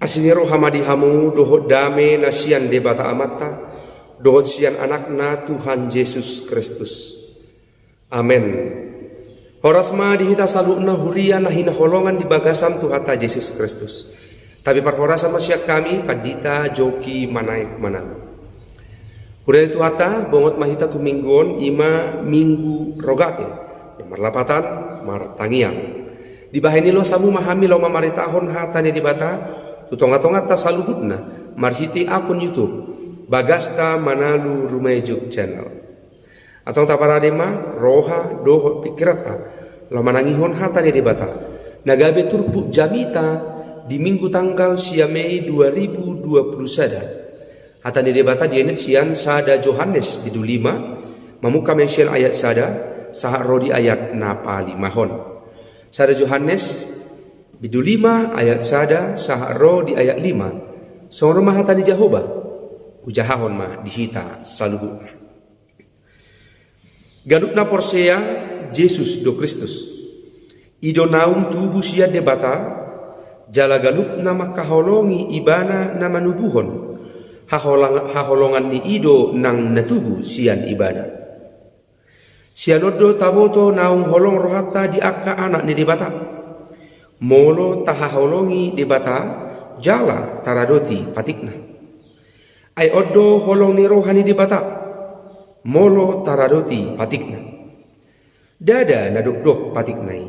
Asiniro hamadihamu dohot dame nasian debata amata dohot sian anakna Tuhan Yesus Kristus. Amin. Horasma dihita salukna huria nahina holongan di bagasan Tuhata Yesus Kristus. Tapi parhorasan masyak kami padita joki manai manang. Huria Tuhata bongot mahita tuminggon ima minggu rogate. Nomor lapatan martangiang. Di bahini lo samu mahami lo mamaritahon hatane di bata. Tutonga-tonga ta saluhutna marhiti akun YouTube Bagasta Manalu Rumejuk channel. Atong taparadema roha doho pikirata lo manangihon hatane di bata. Nagabe turpu jamita di minggu tanggal Mei 2020 sada. Hatane di bata dienet sian sada Johannes bidu 5 mamuka mention ayat sada saha rodi ayat napali mahon. Sada Johannes bidu 5 ayat sada saha ro di ayat 5 soro mahata di Jehovah ujahahon ma dihita saluhu galukna porsea Yesus do Kristus ido naum tubuh sia debata jala galukna makaholongi ibana nama nubuhon haholongan ni ido nang natubu sian ibana sianodo taboto naung holong rohata di akka anak ni debata molo tahaholongi debata jala taradoti patikna ay oddo holong ni rohani debata molo taradoti patikna dada nadok-dok patiknai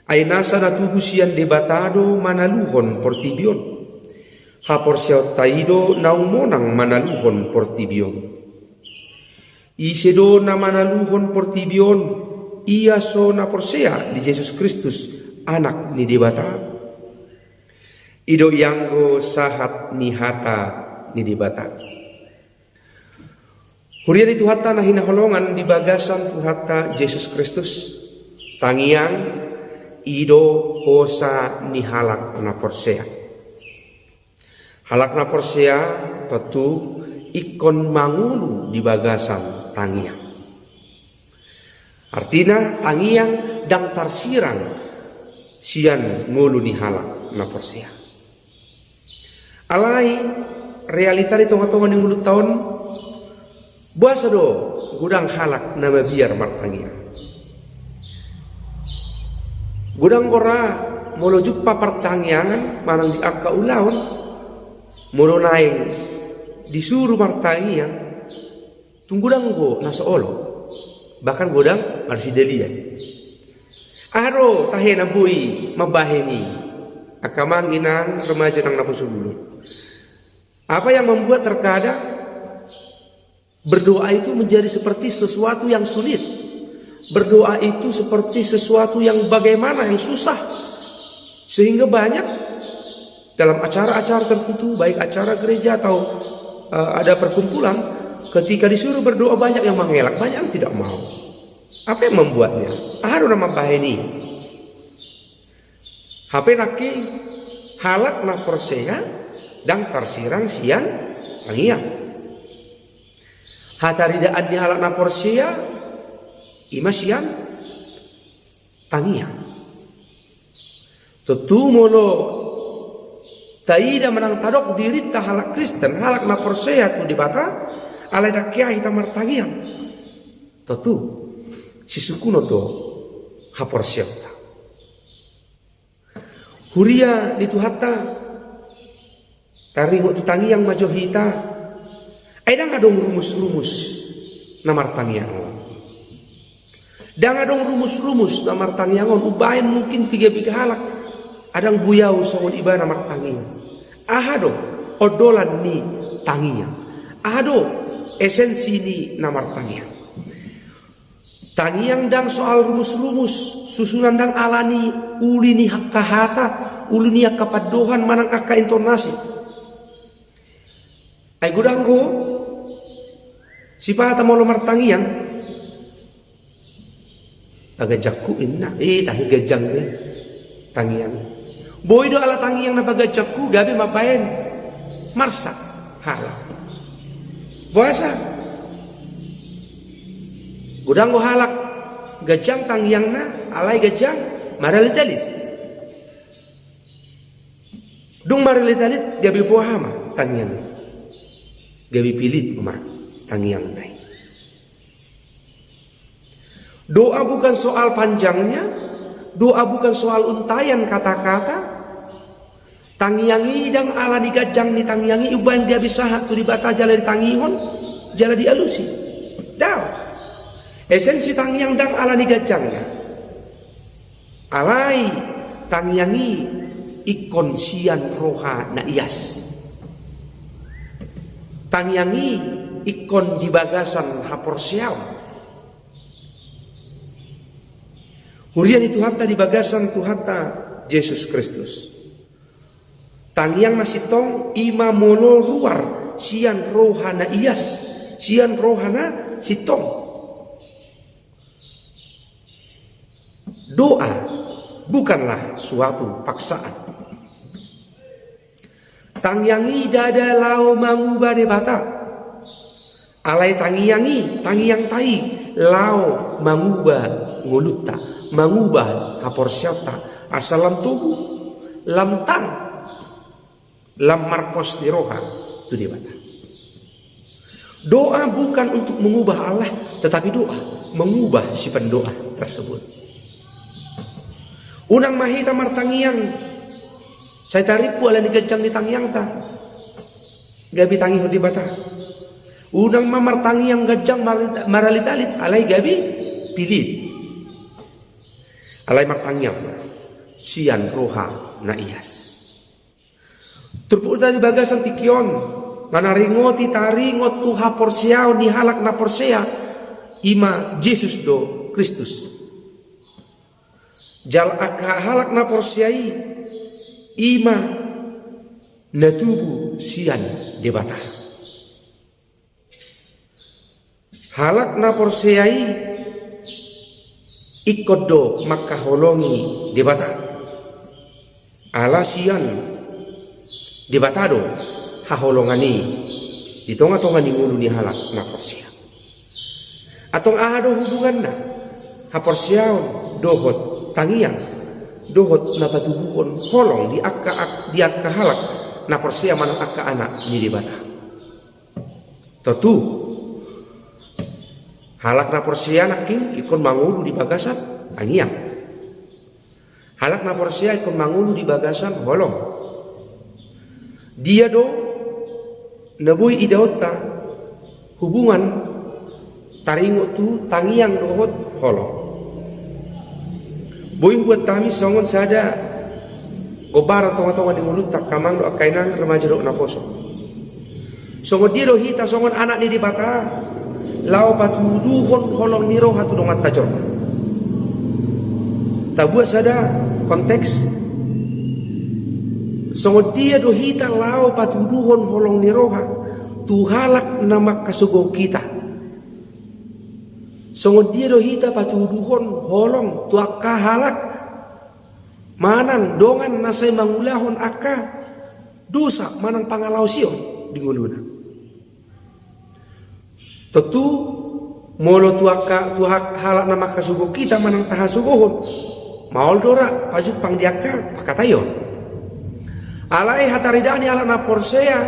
ay nasa natubusian debatado manaluhon portibion hapor siyaw taido naung monang manaluhon portibion isedo na manaluhon portibion iya so na porsea di Yesus Kristus anak ni debata ido yanggo sahat ni hata ni debata huria di Tuhata na hinaholongan di bagasan Tuhata Yesus Kristus tangiang ido hosa ni halak na porsea halak na porsea tentu ikon mangulu di bagasan tangiang artinya tangiang dang tarsirang sian ngulu ni halak na porsea. Alai realita di tonga-tonga ni ngulu tahun buasa do gudang halak na mabiar martangia. Gudang gora molo juppa pertangiangan manang di akka ulaon molo naing disuruh martangian tunggudang go nasa olo bahkan gudang marsidelian. Aro tahena bui mabaheni akamanginang remaja nang napusubulu. Apa yang membuat terkadang berdoa itu menjadi seperti sesuatu yang sulit. Berdoa itu seperti sesuatu yang bagaimana yang susah. Sehingga banyak dalam acara-acara tertentu baik acara gereja atau ada perkumpulan ketika disuruh berdoa banyak yang mengelak, banyak yang tidak mau. Apa yang membuatnya? Aduh nama bahini. HP naki halak na porsea dan tarsirang sian tangiang. Hataridaan ni halak na porsea ima sian tangiang. Tentu molo taida menang tadok diri ta halak Kristen halak na porsea tu dibata alai dakia hitamar tangiang. Tentu sisukuno do haporsiata huria di Tuhata taringo tu tangiang majohita aidang adong rumus-rumus namar tangiangon dang adong rumus-rumus namar tangiangon ubain mungkin piga-piga halak adang buyau songon iba namar tangiang ahado odolan ni tangiang ahado esensi ni namar tangiang tangiang dang soal rumus-rumus susunan dang alani uli ni kahata uli ni kapadohan manang akka intonasi ay gudanggo si pata mo lomar tangiang agajakku inna tahi gajang tangiang boy do ala tangiang na bagajakku gabi mabayan marsa hala buasa gudang go halak gajang tangiang na alai gajang marali dalit Dung marilitalit gabi puahama tangyang. Gabi pilit umar tangyang nai. Doa bukan soal panjangnya, doa bukan soal untayan kata-kata. Tangyangi dang ala digajang ni tangyangi uban dia bisa tu di bata jala di tangihon, jala di alusi. Daw. Esensi tangyang dang ala digajangnya. Alai tangyangi ikon sian roha na ias. Tangyangi ikon di bagasan hapor siaw. Hurian itu hatta di bagasan tu hatta Yesus Kristus. Tangyang nasitong ima molo luar sian rohana ias, sian rohana sitong. Doa bukanlah suatu paksaan. Tangyangi dada lao mangubah debata. Alai tangyang tai lao mangubah ngulutta, mangubah hapor syata asalam tubuh lam tang lam markos di roha itu dia bata. Doa bukan untuk mengubah Allah, tetapi doa mengubah si pendoa tersebut. Unang mahita martangiang saya taripu ala digajang di tangyang ta gabi tangi di bata. Unang mamartangiang gajang maralitalit alai gabi pilit. Alai martangiang sian roha na ias. Terputar di bagasan tikion nganaringoti taringot tuha porsiao ni halak na porsia ima Yesus do Kristus. Jal aka halak na porsiai ima natubu sian debata. Halak na porsiai ikut do makaholongi debata. Ala sian debatado haholongani di tonga-tonga ni ngulu ni halak na porsia. Atong ahado hubungan na haporsiaon dohot tangiang dohot na patubuhon holong di akka halak na porsia manang akka anak ni debata. Tentu halak na porsia naking ikon mangulu di bagasan tangiang. Halak na porsia ikon mangulu di bagasan holong. Dia do nabui idaota hubungan taringo tu tangiang dohot holong. Boy buat kami songon sada gobara tonga-tonga di mulut tak kamang do akainan remaja do naposo. Songon dia do hita songon anak ni di baka lao patuduhon holong niro hatu dongat tajor. Tak buat sada konteks songo dia dohita lao patuduhon holong niroha tuhalak nama kasugo kita. Songo dia dohita patuduhon holong tuaka halak manang dongan nasay mangulahon akka dosa manang pangalau sion di nguluna. Tentu molo tuaka tuhak halak nama kasugo kita manang tahasugohon maol dora pajuk pang diaka pakatayon. Alai hataridani ala na porsea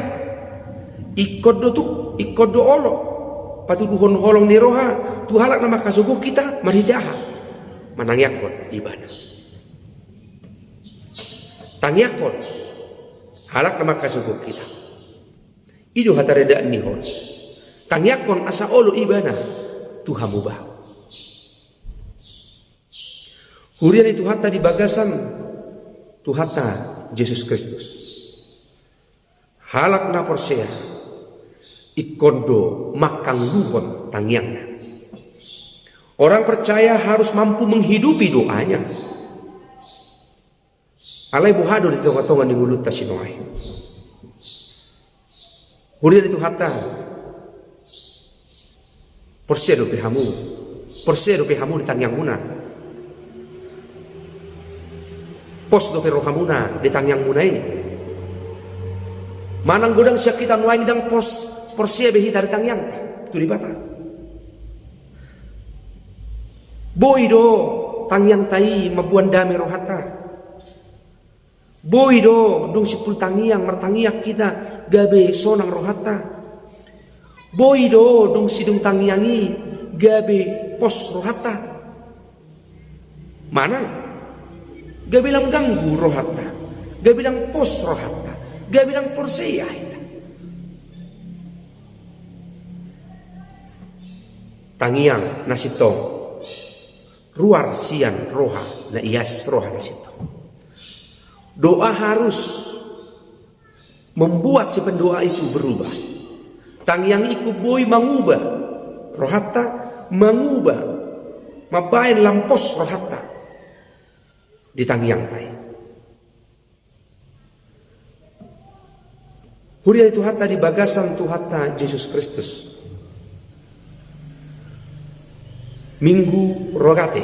ikod do olo patuduhon holong ni roha tu halak nama kasugo kita maridaha manangyakon ibadah tangyakon halak nama kasugo kita ido hataridani ni hon tangyakon asa olo ibadah tu hamubah hurian itu hatta di bagasan tu hatta Yesus Kristus. Halak na porsea ikondo makang luhon tangyang. Orang percaya harus mampu menghidupi doanya. Alai buhado di tonga-tonga di mulut tasinoai. Hurian itu hatta porsea do pehamu di tangyang muna. Pos do perohamuna di tangyang munai. Manang godang siya kita nuaing dang pos porsia behita di tangyang tu di bata. Boy do tangyang tai mabuan dami rohata. Boy do dung sipul tangiang martangiak kita gabe sonang rohata. Boy do dung sidung tangiangi gabe pos rohata. Mana? Gabe lang ganggu rohata. Gabe lang pos rohata. Gabe lang porseya ita. Tangiang nasitong ruar sian roha na ias roha nasitong. Doa harus membuat si pendoa itu berubah. Tangiang iku boy mangubah rohata, mangubah mabain lampos rohata di tangiang tay. Hurian itu hatta di bagasan tu hatta Yesus Kristus. Minggu rogate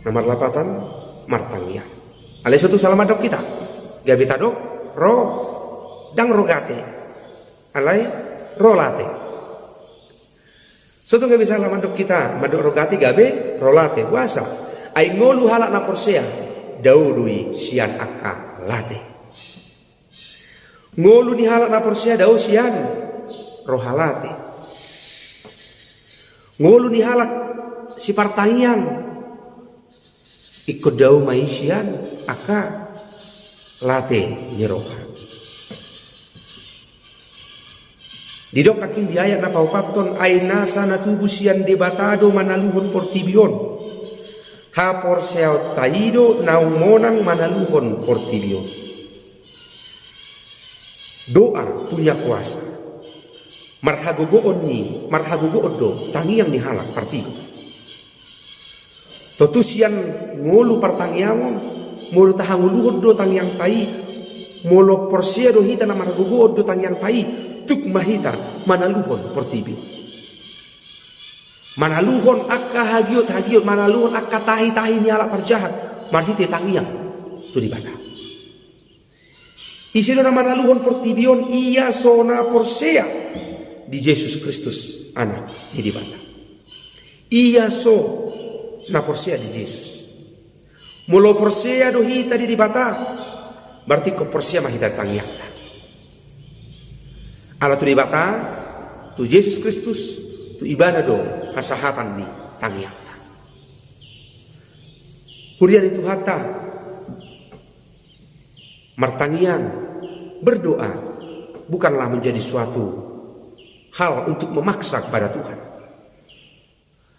nomor 8 martangiang. Ale suatu salam adok kita. Gabita dok ro dang rogate. Alai rolate. Suatu gak bisa salam adok kita madok rogate gabe rolate puasa. Ai ngolu halak na porsea daudui sian akka late. Ngolu di halak na porsea dau sian rohalate. Ngolu di halak si partangiang ikut dau maisian aka late niroka. Didok naking di ayat na paupaton aina sana tubusian debatado manaluhon portibion. Ha porseao taido naumonang manaluhon portibion. Doa punya kuasa. Marhagogo onni, marhagogo odo tangiang ni halak partigo. Totusian ngolu partangiangon, molo tahanguluhod do tangiang tai, molo porsia do hita na marhagogo odo tangiang tai, tuk mahita manaluhon portibi. Manaluhon akka hagiot, manaluhon akka tahi ni halak parjahat, marhite tangiang tu di bata. Isino na manaluhon portibion iya sona porsea di Yesus Kristus anak di bata. Iya so na porsea di Yesus. Mulo porsea do hita di bata berarti ko porsea mahita tangiang. Ala tu di bata tu Yesus Kristus tu ibadah do hasahatan ni tangiang. Hurian itu hatta martangiang berdoa bukanlah menjadi suatu hal untuk memaksa kepada Tuhan.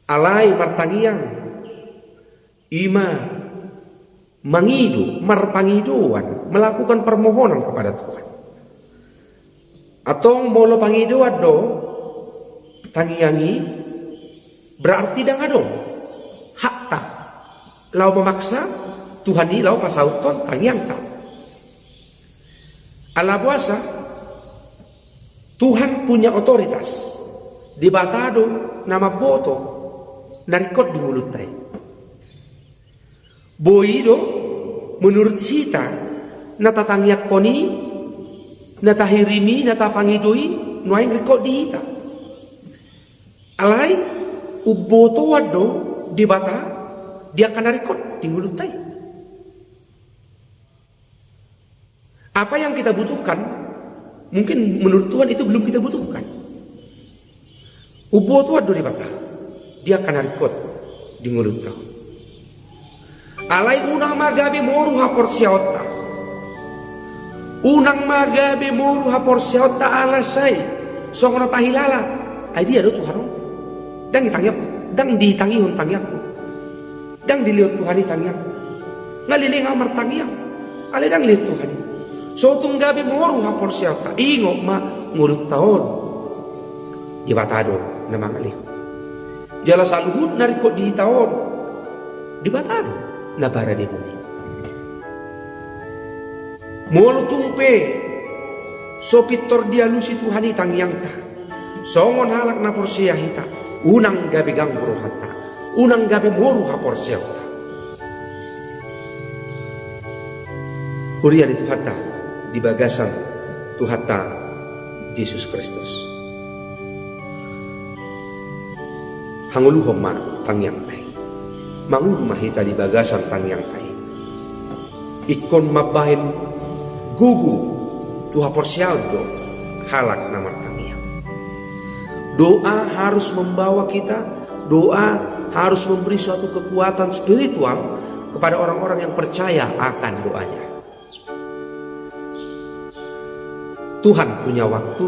Alai martangiang ima mangido marpangidoan melakukan permohonan kepada Tuhan. Atau molo pangidoan do tangiangi berarti dang adong hakta lau memaksa Tuhan ni lau pasauton tangiang ta. Ala puasa Tuhan punya otoritas di batado nama boto narikot di mulut tay. Boido menurut hita nata tangiak koni nata hirimi nata pangidoi nuain rekod di hita. Alai uboto wado di bata dia akan narikot di mulut tay. Apa yang kita butuhkan mungkin menurut Tuhan itu belum kita butuhkan. Ubo tuan do bata dia akan harikot di mulut kau. Alai unang magabe moru hapor siota. Unang magabe moru hapor siota alasai songono tahilala. Ai dia do Tuhan. Dang ditangyak, dang ditangihon tangyakku. Dang dilihat Tuhan ditangyak. Ngaliling amar tangyak. Ale dang lihat Tuhan. So tunggabi moru hapor siota ingok ma ngurut taon di batado na mangalih. Jala saluhut narikot di taon di batado na bara di buni. Molo tumpe so pitor dia lusi Tuhan itang yang ta. Songon halak na porsia hita unang gabi gangguro hata unang gabi moru hapor siota. Hurian itu hata di bagasan Tuhata Yesus Kristus. Hanguluhom ma tangyang tay. Mangulu mahita di bagasan tangyang tay. ikon mabahin gugu tuha porsiado halak namar tangia. Doa harus membawa kita, doa harus memberi suatu kekuatan spiritual kepada orang-orang yang percaya akan doanya. Tuhan punya waktu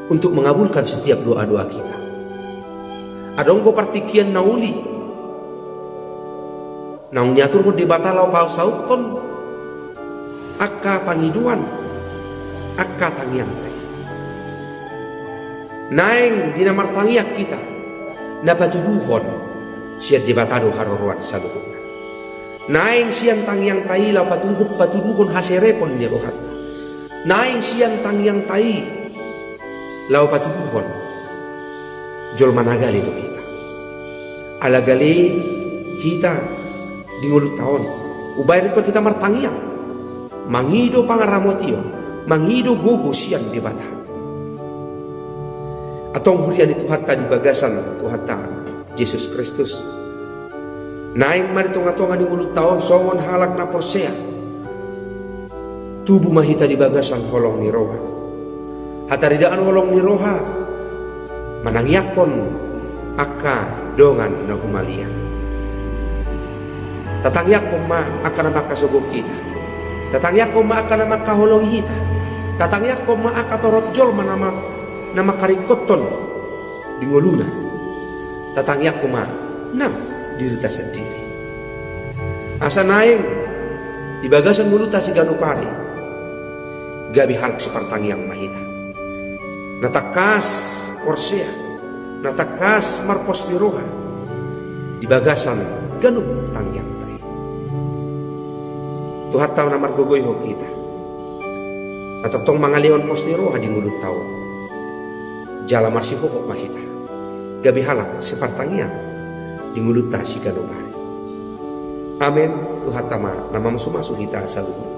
untuk mengabulkan setiap doa-doa kita. Adongko partikian nauli naung nyatur ho debata lau pau sauton akka pangiduan akka tangiang tay naeng dinamar tangiak kita na patuduhon siat debatado haroruan saluhuna naeng sian tangiang tay lau patuduhon haserepon niya rohat naeng sian tangiang tay lau patuduhon jol managali do kita alagali kita di ulut tahun ubayar itu kita martangiang mangido pangaramotio mangido gogo sian debata atau hurian itu hatta di bagasan tu hatta Yesus Kristus naing mari tonga-tonga di ulut tahun songon halak na porsea tubuh mahita di bagasan holong ni roha hatta ridaan holong ni roha manangyakon akka dongan na humalia tatangyak ko ma akan makasugod kita tatangyak ko ma akan makahulong kita tatangyak ko ma akatorotjol manama na makarikoton di nguluna tatangyak ko ma nam dirita sendiri asa naing di bagasan nguluta si ganupari gabi halak separtangyang mahita natakas porsea natakas marpos di roha di bagasan ganup tangyang Tuhan tahu namar gogoy ho kita atau tong mangalion pos ni roha di mulut tahu jala masih hokok mahita gabi halak separtangian di mulut ta si ganopari amin Tuhan tama nama masuk kita saluhur